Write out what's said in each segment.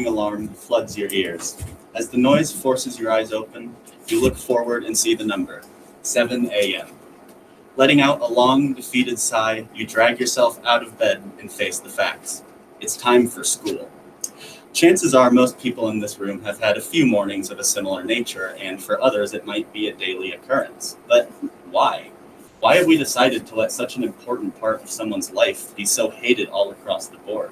alarm floods your ears. As the noise forces your eyes open, you look forward and see the number, 7 a.m. Letting out a long, defeated sigh, you drag yourself out of bed and face the facts. It's time for school. Chances are most people in this room have had a few mornings of a similar nature, and for others it might be a daily occurrence. But why? Why have we decided to let such an important part of someone's life be so hated all across the board?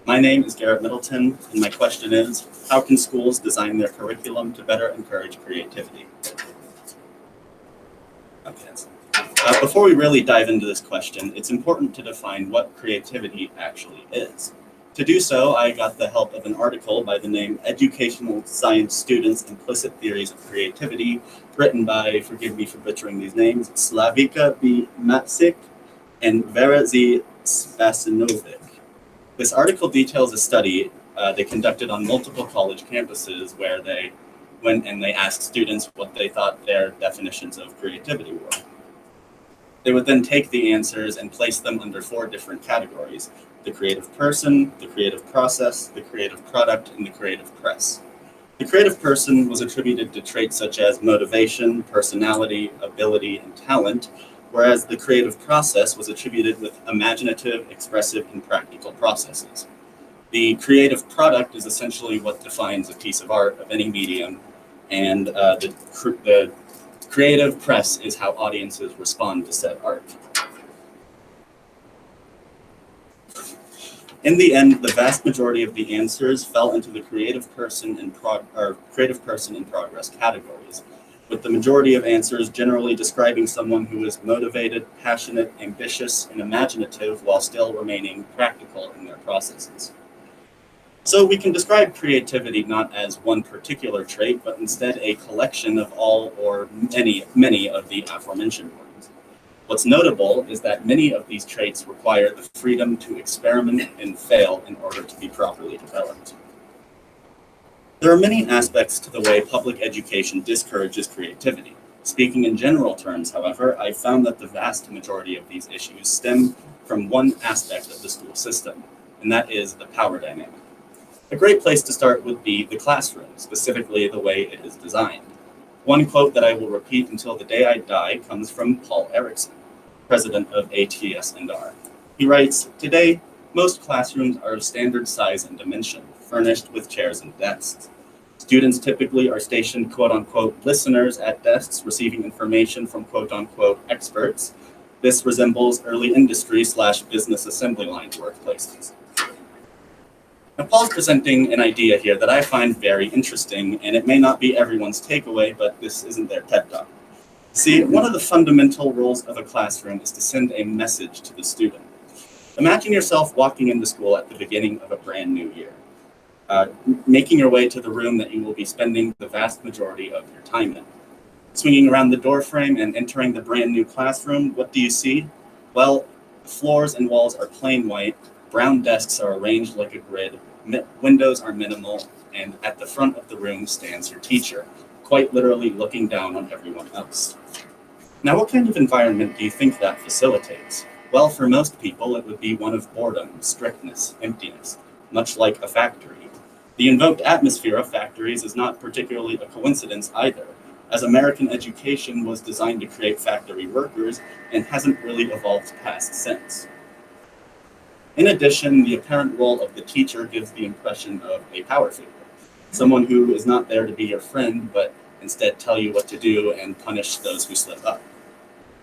My name is Garrett Middleton, and my question is, how can schools design their curriculum to better encourage creativity? Okay. Before we really dive into this question, it's important to define what creativity actually is. To do so, I got the help of an article by the name Educational Science Students' Implicit Theories of Creativity, written by, forgive me for butchering these names, Slavika B. Matsik and Vera Z. Spasinovic. This article details a study they conducted on multiple college campuses where they went and they asked students what they thought their definitions of creativity were. They would then take the answers and place them under 4 different categories: the creative person, the creative process, the creative product, and the creative press. The creative person was attributed to traits such as motivation, personality, ability, and talent, whereas the creative process was attributed with imaginative, expressive, and practical processes. The creative product is essentially what defines a piece of art of any medium, and the creative press is how audiences respond to said art. In the end, the vast majority of the answers fell into the creative person in progress categories, with the majority of answers generally describing someone who is motivated, passionate, ambitious, and imaginative while still remaining practical in their processes. So we can describe creativity not as one particular trait, but instead a collection of all or many of the aforementioned ones. What's notable is that many of these traits require the freedom to experiment and fail in order to be properly developed. There are many aspects to the way public education discourages creativity. Speaking in general terms, however, I found that the vast majority of these issues stem from one aspect of the school system, and that is the power dynamic. A great place to start would be the classroom, specifically the way it is designed. One quote that I will repeat until the day I die comes from Paul Erickson, president of AHS. He writes, "Today, most classrooms are of standard size and dimension, furnished with chairs and desks. Students typically are stationed quote-unquote listeners at desks receiving information from quote-unquote experts. This resembles early industry/business assembly line workplaces." Now, Paul's presenting an idea here that I find very interesting, and it may not be everyone's takeaway, but this isn't their TED Talk. See, one of the fundamental roles of a classroom is to send a message to the student. Imagine yourself walking into school at the beginning of a brand new year, making your way to the room that you will be spending the vast majority of your time in. Swinging around the doorframe and entering the brand new classroom, what do you see? Well, the floors and walls are plain white, brown desks are arranged like a grid, windows are minimal, and at the front of the room stands your teacher, quite literally looking down on everyone else. Now, what kind of environment do you think that facilitates? Well, for most people, it would be one of boredom, strictness, emptiness, much like a factory. The invoked atmosphere of factories is not particularly a coincidence either, as American education was designed to create factory workers and hasn't really evolved past since. In addition, the apparent role of the teacher gives the impression of a power figure, someone who is not there to be your friend, but instead tell you what to do and punish those who slip up.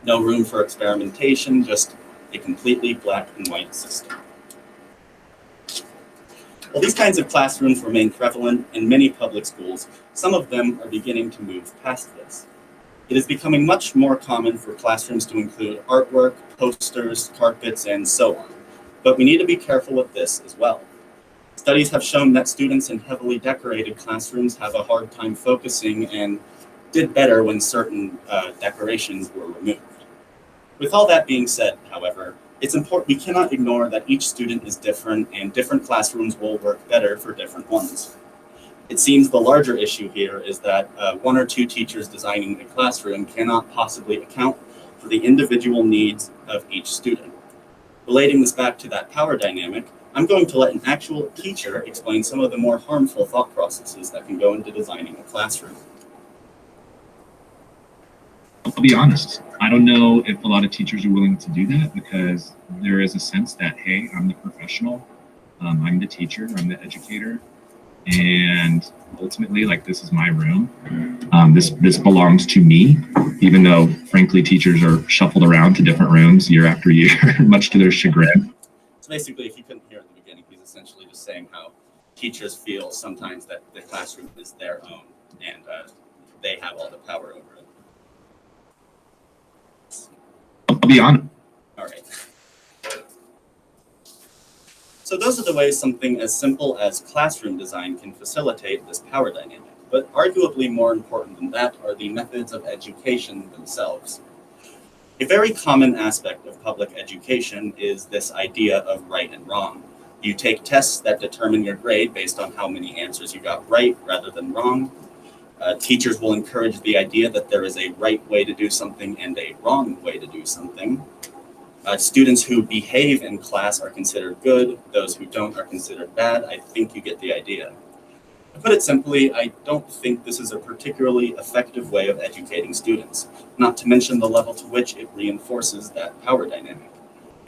No room for experimentation, just a completely black and white system. While these kinds of classrooms remain prevalent in many public schools, some of them are beginning to move past this. It is becoming much more common for classrooms to include artwork, posters, carpets, and so on. But we need to be careful with this as well. Studies have shown that students in heavily decorated classrooms have a hard time focusing and did better when certain decorations were removed. With all that being said, however, it's important we cannot ignore that each student is different and different classrooms will work better for different ones. It seems the larger issue here is that 1 or 2 teachers designing a classroom cannot possibly account for the individual needs of each student. Relating this back to that power dynamic, I'm going to let an actual teacher explain some of the more harmful thought processes that can go into designing a classroom. I'll be honest, I don't know if a lot of teachers are willing to do that because there is a sense that, hey, I'm the professional, I'm the teacher, I'm the educator, and ultimately, like, this is my room. This belongs to me, even though, frankly, teachers are shuffled around to different rooms year after year, much to their chagrin. So basically, if you couldn't hear at the beginning, he's essentially just saying how teachers feel sometimes that the classroom is their own and they have all the power over it. I'll be honest. All right. So those are the ways something as simple as classroom design can facilitate this power dynamic. But arguably more important than that are the methods of education themselves. A very common aspect of public education is this idea of right and wrong. You take tests that determine your grade based on how many answers you got right rather than wrong. Teachers will encourage the idea that there is a right way to do something and a wrong way to do something. Students who behave in class are considered good. Those who don't are considered bad. I think you get the idea. To put it simply, I don't think this is a particularly effective way of educating students, not to mention the level to which it reinforces that power dynamic.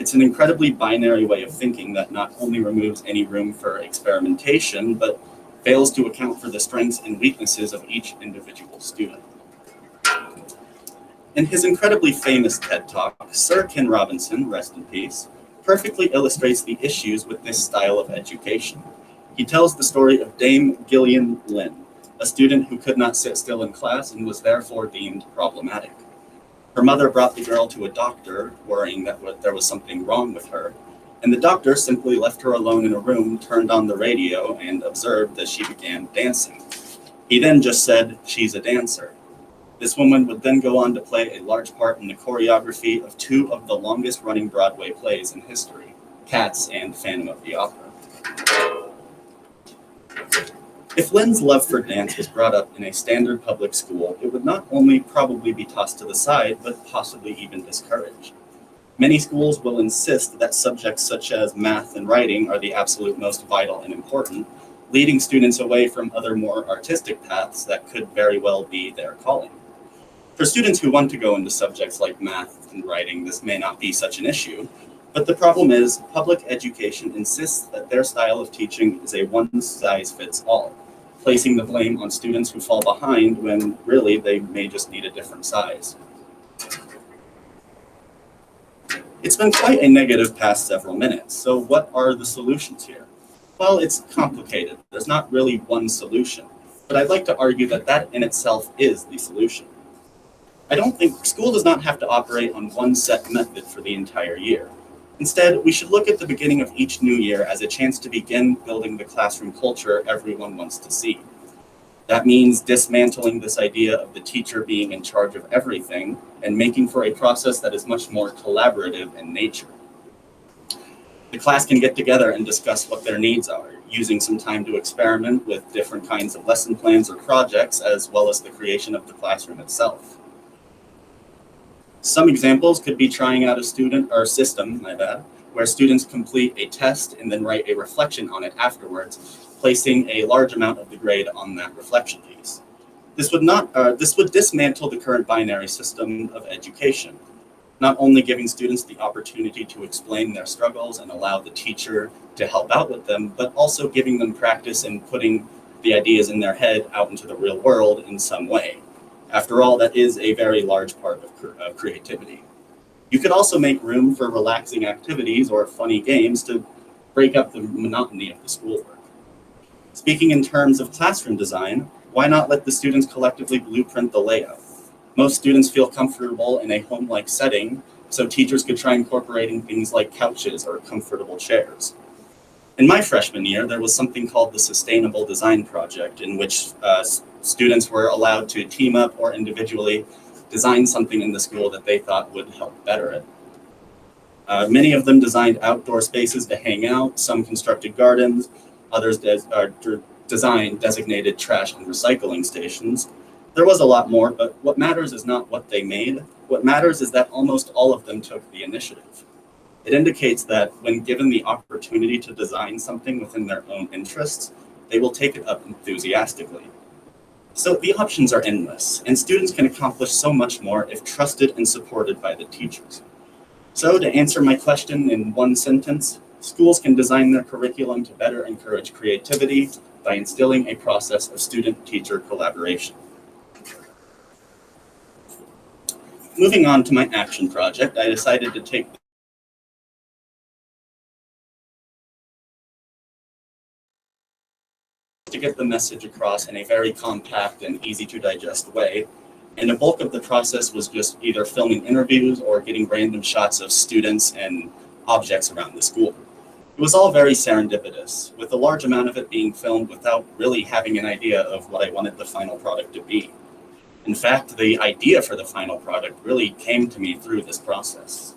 It's an incredibly binary way of thinking that not only removes any room for experimentation, but fails to account for the strengths and weaknesses of each individual student. In his incredibly famous TED Talk, Sir Ken Robinson, rest in peace, perfectly illustrates the issues with this style of education. He tells the story of Dame Gillian Lynn, a student who could not sit still in class and was therefore deemed problematic. Her mother brought the girl to a doctor, worrying that there was something wrong with her, and the doctor simply left her alone in a room, turned on the radio, and observed that she began dancing. He then just said, "She's a dancer." This woman would then go on to play a large part in the choreography of two of the longest running Broadway plays in history, Cats and Phantom of the Opera. If Lynn's love for dance was brought up in a standard public school, it would not only probably be tossed to the side, but possibly even discouraged. Many schools will insist that subjects such as math and writing are the absolute most vital and important, leading students away from other more artistic paths that could very well be their calling. For students who want to go into subjects like math and writing, this may not be such an issue, but the problem is public education insists that their style of teaching is a one-size-fits-all, placing the blame on students who fall behind when really they may just need a different size. It's been quite a negative past several minutes, so what are the solutions here? Well, it's complicated. There's not really one solution, but I'd like to argue that that in itself is the solution. I don't think school does not have to operate on one set method for the entire year. Instead, we should look at the beginning of each new year as a chance to begin building the classroom culture everyone wants to see. That means dismantling this idea of the teacher being in charge of everything and making for a process that is much more collaborative in nature. The class can get together and discuss what their needs are, using some time to experiment with different kinds of lesson plans or projects, as well as the creation of the classroom itself. Some examples could be trying out a system, where students complete a test and then write a reflection on it afterwards, placing a large amount of the grade on that reflection piece. This would dismantle the current binary system of education, not only giving students the opportunity to explain their struggles and allow the teacher to help out with them, but also giving them practice in putting the ideas in their head out into the real world in some way. After all, that is a very large part of creativity. You could also make room for relaxing activities or funny games to break up the monotony of the schoolwork. Speaking in terms of classroom design, why not let the students collectively blueprint the layout? Most students feel comfortable in a home-like setting, so teachers could try incorporating things like couches or comfortable chairs. In my freshman year, there was something called the Sustainable Design Project, in which students were allowed to team up or individually design something in the school that they thought would help better it. Many of them designed outdoor spaces to hang out, some constructed gardens, others designed designated trash and recycling stations. There was a lot more, but what matters is not what they made. What matters is that almost all of them took the initiative. It indicates that when given the opportunity to design something within their own interests, they will take it up enthusiastically. So the options are endless, and students can accomplish so much more if trusted and supported by the teachers. So to answer my question in one sentence, schools can design their curriculum to better encourage creativity by instilling a process of student-teacher collaboration. Moving on to my action project, I decided to get the message across in a very compact and easy to digest way. And the bulk of the process was just either filming interviews or getting random shots of students and objects around the school. It was all very serendipitous, with a large amount of it being filmed without really having an idea of what I wanted the final product to be. In fact, the idea for the final product really came to me through this process.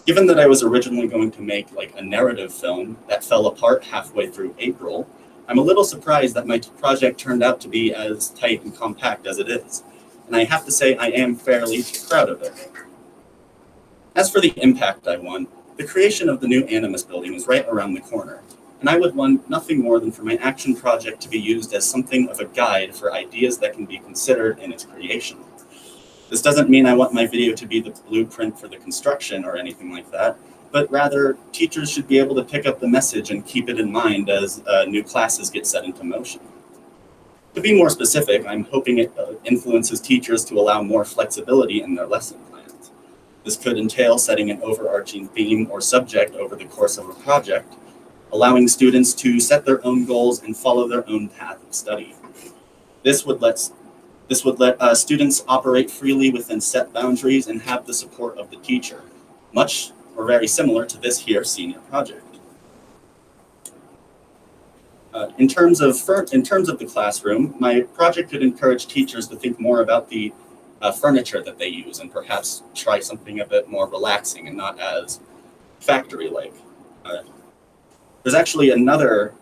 Given that I was originally going to make like a narrative film that fell apart halfway through April, I'm a little surprised that my project turned out to be as tight and compact as it is, and I have to say I am fairly proud of it. As for the impact I want, the creation of the new Animus building is right around the corner, and I would want nothing more than for my action project to be used as something of a guide for ideas that can be considered in its creation. This doesn't mean I want my video to be the blueprint for the construction or anything like that, but rather teachers should be able to pick up the message and keep it in mind as new classes get set into motion. To be more specific, I'm hoping it influences teachers to allow more flexibility in their lesson plans. This could entail setting an overarching theme or subject over the course of a project, allowing students to set their own goals and follow their own path of study. This would let students operate freely within set boundaries and have the support of the teacher, much or very similar to this here senior project. In terms of the classroom, my project could encourage teachers to think more about the furniture that they use and perhaps try something a bit more relaxing and not as factory-like. There's actually another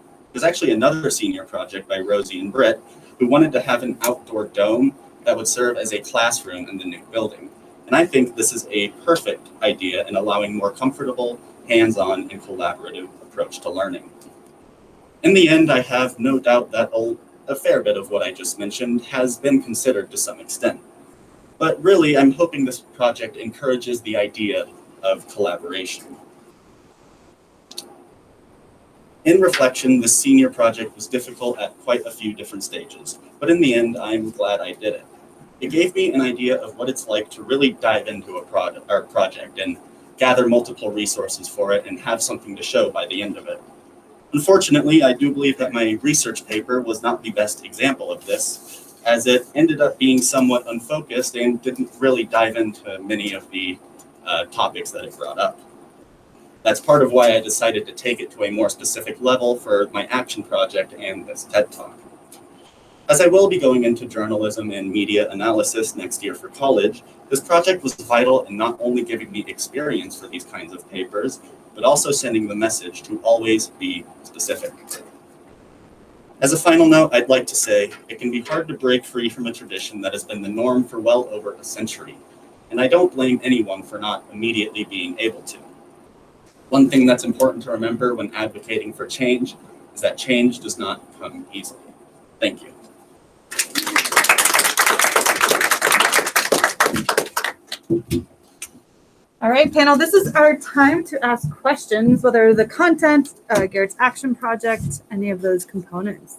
senior project by Rosie and Britt who wanted to have an outdoor dome that would serve as a classroom in the new building. And I think this is a perfect idea in allowing more comfortable, hands-on, and collaborative approach to learning. In the end, I have no doubt that a fair bit of what I just mentioned has been considered to some extent. But really, I'm hoping this project encourages the idea of collaboration. In reflection, this senior project was difficult at quite a few different stages, but in the end, I'm glad I did it. It gave me an idea of what it's like to really dive into a project and gather multiple resources for it and have something to show by the end of it. Unfortunately, I do believe that my research paper was not the best example of this, as it ended up being somewhat unfocused and didn't really dive into many of the topics that it brought up. That's part of why I decided to take it to a more specific level for my action project and this TED Talk. As I will be going into journalism and media analysis next year for college, this project was vital in not only giving me experience for these kinds of papers, but also sending the message to always be specific. As a final note, I'd like to say it can be hard to break free from a tradition that has been the norm for well over a century, and I don't blame anyone for not immediately being able to. One thing that's important to remember when advocating for change is that change does not come easily. Thank you. All right, panel, this is our time to ask questions, whether the content, Garrett's action project, any of those components.